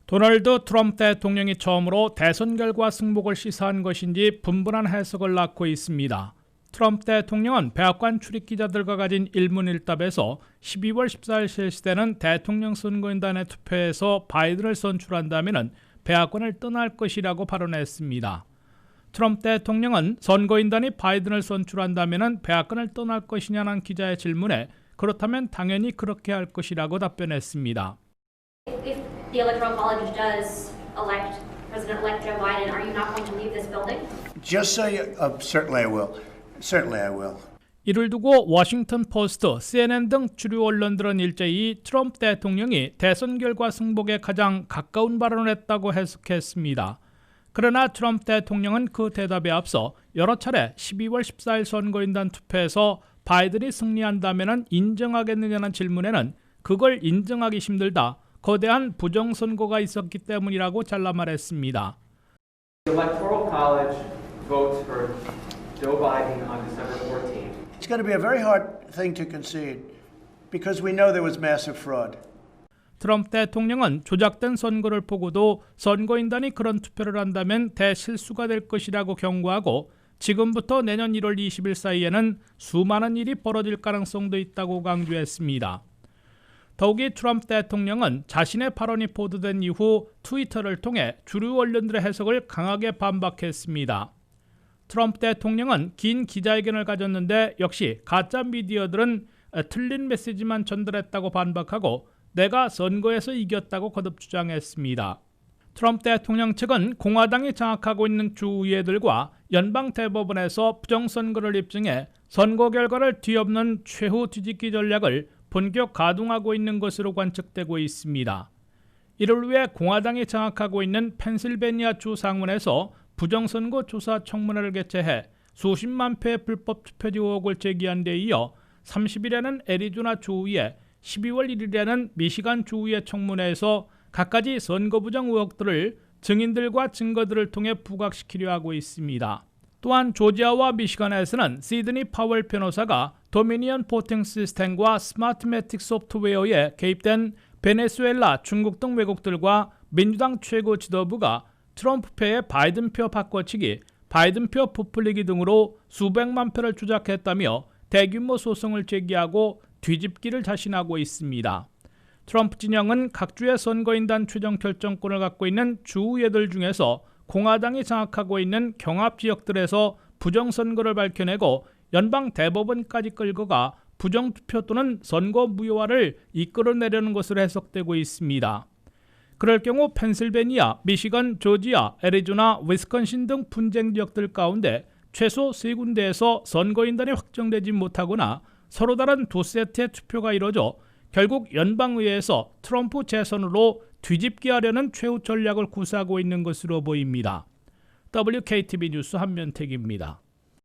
도널드 트럼프 대통령이 처음으로 대선 결과 승복을 시사한 것인지 분분한 해석을 낳고 있습니다. 트럼프 대통령은 백악관 출입기자들과 가진 일문일답에서 12월 14일 실시되는 대통령 선거인단의 투표에서 바이든을 선출한다면 백악관을 떠날 것이라고 발언했습니다. 트럼프 대통령은 선거인단이 바이든을 선출한다면 백악관을 떠날 것이냐는 기자의 질문에 그렇다면 당연히 그렇게 할 것이라고 답변했습니다. If the Electoral College does elect President-elect Joe Biden, are you not going to leave this building? Just so you, certainly I will. Certainly I will. 이를 두고 워싱턴 포스트, CNN 등 주류 언론들은 일제히 트럼프 대통령이 대선 결과 승복에 가장 가까운 발언을 했다고 해석했습니다. 그러나 트럼프 대통령은 그 대답에 앞서 여러 차례 12월 14일 선거인단 투표에서 바이든이 승리한다면 인정하겠느냐는 질문에는 그걸 인정하기 힘들다. 거대한 부정선거가 있었기 때문이라고 잘라 말했습니다. The Electoral College votes for Joe Biden on December 14th. It's going to be a very hard thing to concede because we know there was massive fraud. 트럼프 대통령은 조작된 선거를 보고도 선거인단이 그런 투표를 한다면 대실수가 될 것이라고 경고하고 지금부터 내년 1월 20일 사이에는 수많은 일이 벌어질 가능성도 있다고 강조했습니다. 더욱이 트럼프 대통령은 자신의 발언이 보도된 이후 트위터를 통해 주류 언론들의 해석을 강하게 반박했습니다. 트럼프 대통령은 긴 기자회견을 가졌는데 역시 가짜 미디어들은 틀린 메시지만 전달했다고 반박하고 내가 선거에서 이겼다고 거듭 주장했습니다. 트럼프 대통령 측은 공화당이 장악하고 있는 주의회들과 연방대법원에서 부정선거를 입증해 선거 결과를 뒤엎는 최후 뒤집기 전략을 본격 가동하고 있는 것으로 관측되고 있습니다. 이를 위해 공화당이 장악하고 있는 펜실베니아 주 상원에서 부정선거 조사 청문회를 개최해 수십만 표의 불법 투표지 의혹을 제기한 데 이어 30일에는 애리조나 주의회, 12월 1일에는 미시간 주의회 청문회에서 갖가지 선거 부정 의혹들을 증인들과 증거들을 통해 부각시키려 하고 있습니다. 또한 조지아와 미시간에서는 시드니 파월 변호사가 도미니언 보팅 시스템과 스마트매틱 소프트웨어에 개입된 베네수엘라, 중국 등 외국들과 민주당 최고 지도부가 트럼프표의 바이든표 바꿔치기, 바이든표 부풀리기 등으로 수백만 표를 조작했다며 대규모 소송을 제기하고 뒤집기를 자신하고 있습니다. 트럼프 진영은 각 주의 선거인단 최종 결정권을 갖고 있는 주의회들 중에서 공화당이 장악하고 있는 경합 지역들에서 부정선거를 밝혀내고 연방 대법원까지 끌고 가 부정투표 또는 선거 무효화를 이끌어내려는 것으로 해석되고 있습니다. 그럴 경우 펜실베니아, 미시건, 조지아, 애리조나, 위스콘신 등 분쟁 지역들 가운데 최소 3군데에서 선거인단이 확정되지 못하거나 서로 다른 두 세트의 투표가 이뤄져 결국 연방의회에서 트럼프 재선으로 뒤집기하려는 최후 전략을 구사하고 있는 것으로 보입니다. WKTV 뉴스 한면택입니다.